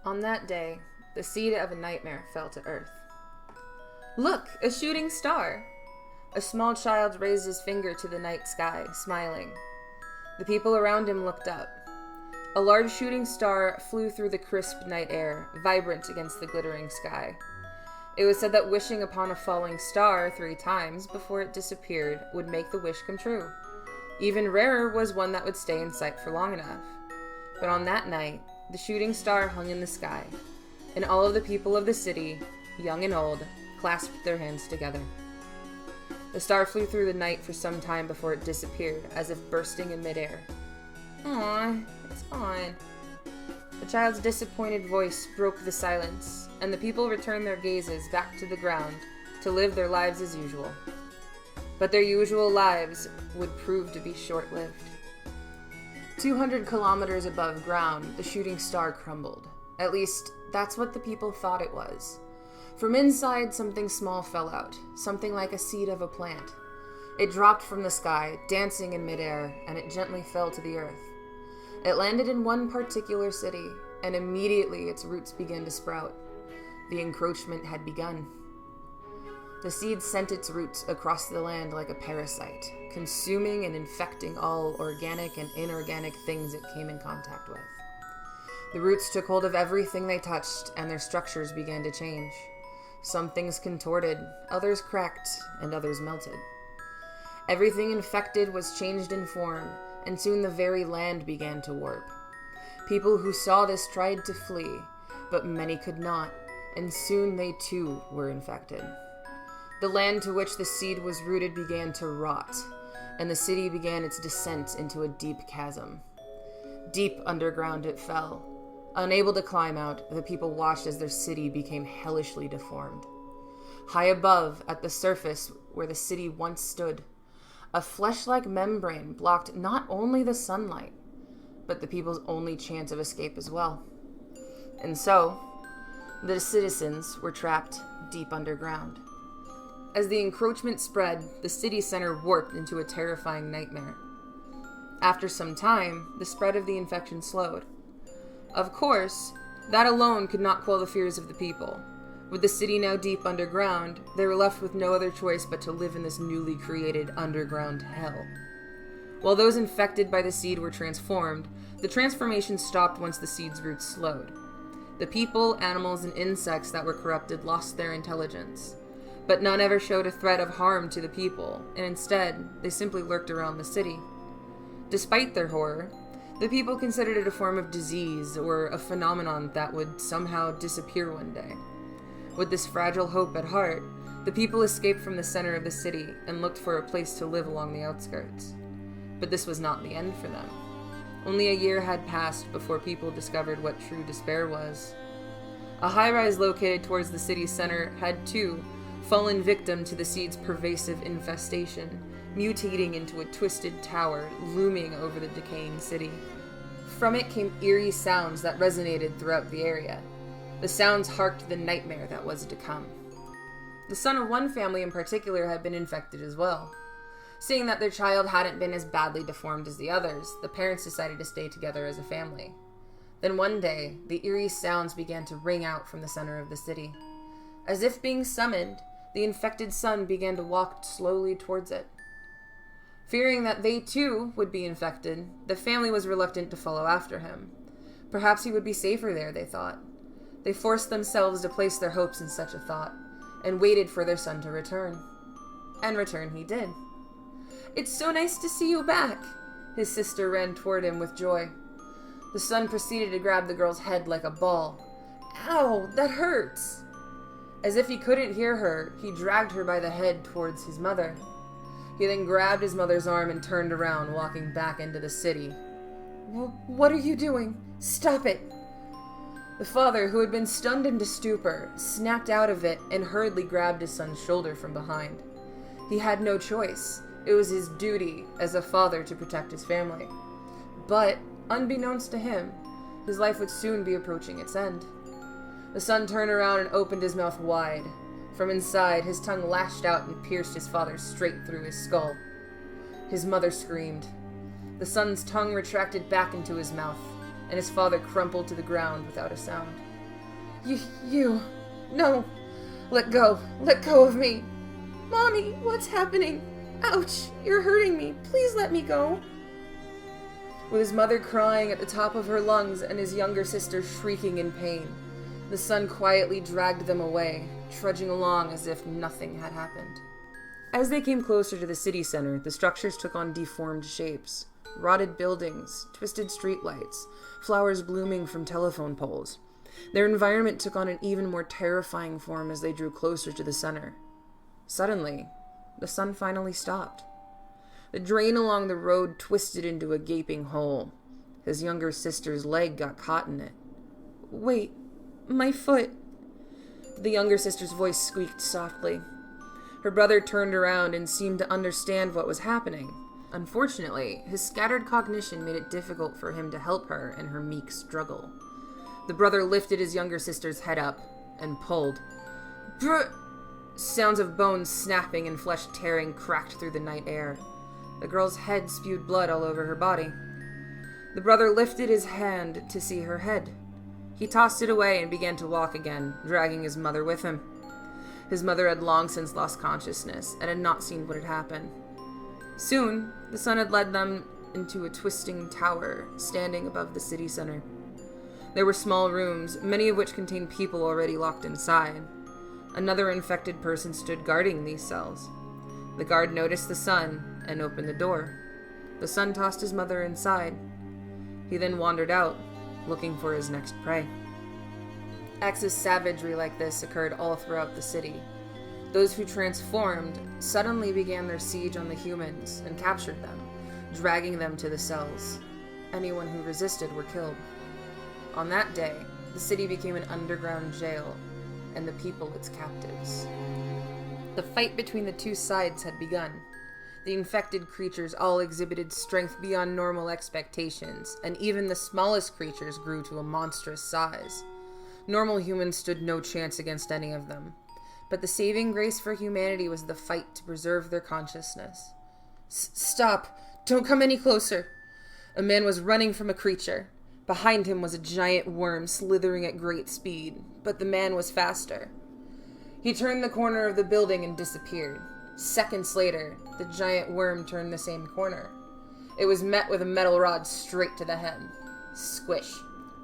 On that day, the seed of a nightmare fell to earth. Look, a shooting star! A small child raised his finger to the night sky, smiling. The people around him looked up. A large shooting star flew through the crisp night air, vibrant against the glittering sky. It was said that wishing upon a falling star 3 times before it disappeared would make the wish come true. Even rarer was one that would stay in sight for long enough. But on that night, the shooting star hung in the sky, and all of the people of the city, young and old, clasped their hands together. The star flew through the night for some time before it disappeared, as if bursting in midair. Aw, it's gone. The child's disappointed voice broke the silence, and the people returned their gazes back to the ground to live their lives as usual. But their usual lives would prove to be short-lived. 200 kilometers above ground, the shooting star crumbled. At least, that's what the people thought it was. From inside, something small fell out, something like a seed of a plant. It dropped from the sky, dancing in midair, and it gently fell to the earth. It landed in one particular city, and immediately its roots began to sprout. The encroachment had begun. The seed sent its roots across the land like a parasite, consuming and infecting all organic and inorganic things it came in contact with. The roots took hold of everything they touched, and their structures began to change. Some things contorted, others cracked, and others melted. Everything infected was changed in form, and soon the very land began to warp. People who saw this tried to flee, but many could not, and soon they too were infected. The land to which the seed was rooted began to rot, and the city began its descent into a deep chasm. Deep underground it fell. Unable to climb out, the people watched as their city became hellishly deformed. High above, at the surface where the city once stood, a flesh-like membrane blocked not only the sunlight, but the people's only chance of escape as well. And so, the citizens were trapped deep underground. As the encroachment spread, the city center warped into a terrifying nightmare. After some time, the spread of the infection slowed. Of course, that alone could not quell the fears of the people. With the city now deep underground, they were left with no other choice but to live in this newly created underground hell. While those infected by the seed were transformed, the transformation stopped once the seed's roots slowed. The people, animals, and insects that were corrupted lost their intelligence. But none ever showed a threat of harm to the people, and instead, they simply lurked around the city. Despite their horror, the people considered it a form of disease or a phenomenon that would somehow disappear one day. With this fragile hope at heart, the people escaped from the center of the city and looked for a place to live along the outskirts. But this was not the end for them. Only a year had passed before people discovered what true despair was. A high-rise located towards the city's center had, too, fallen victim to the seed's pervasive infestation, mutating into a twisted tower looming over the decaying city. From it came eerie sounds that resonated throughout the area. The sounds harked the nightmare that was to come. The son of one family in particular had been infected as well. Seeing that their child hadn't been as badly deformed as the others, the parents decided to stay together as a family. Then one day, the eerie sounds began to ring out from the center of the city. As if being summoned, the infected son began to walk slowly towards it. Fearing that they too would be infected, the family was reluctant to follow after him. Perhaps he would be safer there, they thought. They forced themselves to place their hopes in such a thought, and waited for their son to return. And return he did. "It's so nice to see you back!" His sister ran toward him with joy. The son proceeded to grab the girl's head like a ball. "Ow, that hurts!" As if he couldn't hear her, he dragged her by the head towards his mother. He then grabbed his mother's arm and turned around, walking back into the city. "What are you doing? Stop it!" The father, who had been stunned into stupor, snapped out of it and hurriedly grabbed his son's shoulder from behind. He had no choice. It was his duty as a father to protect his family. But, unbeknownst to him, his life would soon be approaching its end. The son turned around and opened his mouth wide. From inside, his tongue lashed out and pierced his father straight through his skull. His mother screamed. The son's tongue retracted back into his mouth, and his father crumpled to the ground without a sound. You. No. Let go. Let go of me. Mommy, what's happening? Ouch, you're hurting me. Please let me go. With his mother crying at the top of her lungs and his younger sister shrieking in pain, the son quietly dragged them away, trudging along as if nothing had happened. As they came closer to the city center, the structures took on deformed shapes. Rotted buildings, twisted streetlights, flowers blooming from telephone poles. Their environment took on an even more terrifying form as they drew closer to the center. Suddenly, the sun finally stopped. The drain along the road twisted into a gaping hole. His younger sister's leg got caught in it. Wait, my foot. The younger sister's voice squeaked softly. Her brother turned around and seemed to understand what was happening. Unfortunately, his scattered cognition made it difficult for him to help her in her meek struggle. The brother lifted his younger sister's head up and pulled. Sounds of bones snapping and flesh tearing cracked through the night air. The girl's head spewed blood all over her body. The brother lifted his hand to see her head. He tossed it away and began to walk again, dragging his mother with him. His mother had long since lost consciousness and had not seen what had happened. Soon, the sun had led them into a twisting tower standing above the city center. There were small rooms, many of which contained people already locked inside. Another infected person stood guarding these cells. The guard noticed the son and opened the door. The son tossed his mother inside. He then wandered out, looking for his next prey. Acts of savagery like this occurred all throughout the city. Those who transformed suddenly began their siege on the humans and captured them, dragging them to the cells. Anyone who resisted were killed. On that day, the city became an underground jail, and the people its captives. The fight between the two sides had begun. The infected creatures all exhibited strength beyond normal expectations, and even the smallest creatures grew to a monstrous size. Normal humans stood no chance against any of them. But the saving grace for humanity was the fight to preserve their consciousness. Stop! Don't come any closer! A man was running from a creature. Behind him was a giant worm slithering at great speed, but the man was faster. He turned the corner of the building and disappeared. Seconds later, the giant worm turned the same corner. It was met with a metal rod straight to the head. Squish.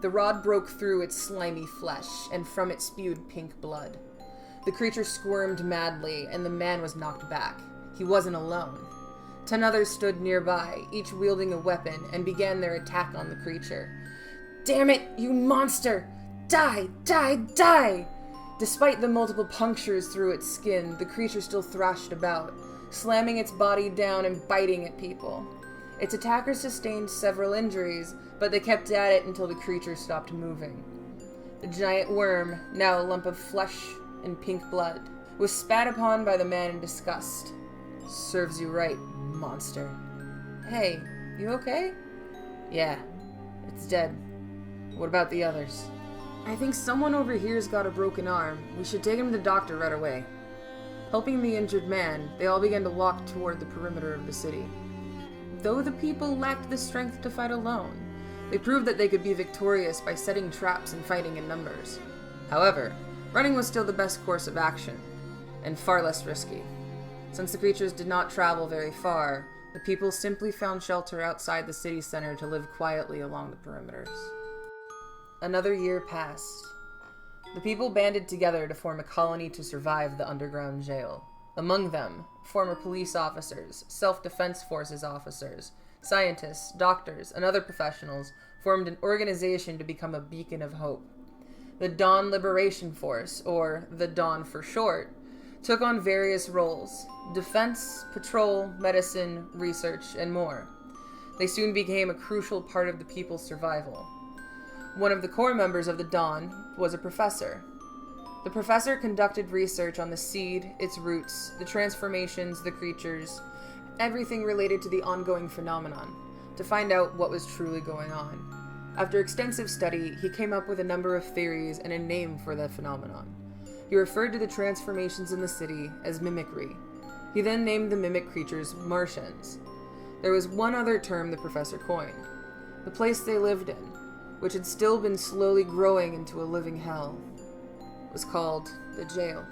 The rod broke through its slimy flesh, and from it spewed pink blood. The creature squirmed madly, and the man was knocked back. He wasn't alone. 10 others stood nearby, each wielding a weapon, and began their attack on the creature. Damn it, you monster! Die! Die! Die! Despite the multiple punctures through its skin, the creature still thrashed about, slamming its body down and biting at people. Its attackers sustained several injuries, but they kept at it until the creature stopped moving. The giant worm, now a lump of flesh and pink blood, was spat upon by the man in disgust. Serves you right, monster. Hey, you okay? Yeah, it's dead. What about the others? I think someone over here's got a broken arm. We should take him to the doctor right away. Helping the injured man, they all began to walk toward the perimeter of the city. Though the people lacked the strength to fight alone, they proved that they could be victorious by setting traps and fighting in numbers. However, running was still the best course of action, and far less risky. Since the creatures did not travel very far, the people simply found shelter outside the city center to live quietly along the perimeters. Another year passed. The people banded together to form a colony to survive the underground jail. Among them, former police officers, self-defense forces officers, scientists, doctors, and other professionals formed an organization to become a beacon of hope. The Dawn Liberation Force, or the Dawn for short, took on various roles: defense, patrol, medicine, research, and more. They soon became a crucial part of the people's survival. One of the core members of the Dawn was a professor. The professor conducted research on the seed, its roots, the transformations, the creatures, everything related to the ongoing phenomenon, to find out what was truly going on. After extensive study, he came up with a number of theories and a name for the phenomenon. He referred to the transformations in the city as mimicry. He then named the mimic creatures Martians. There was one other term the professor coined: the place they lived in, which had still been slowly growing into a living hell. was called the jail.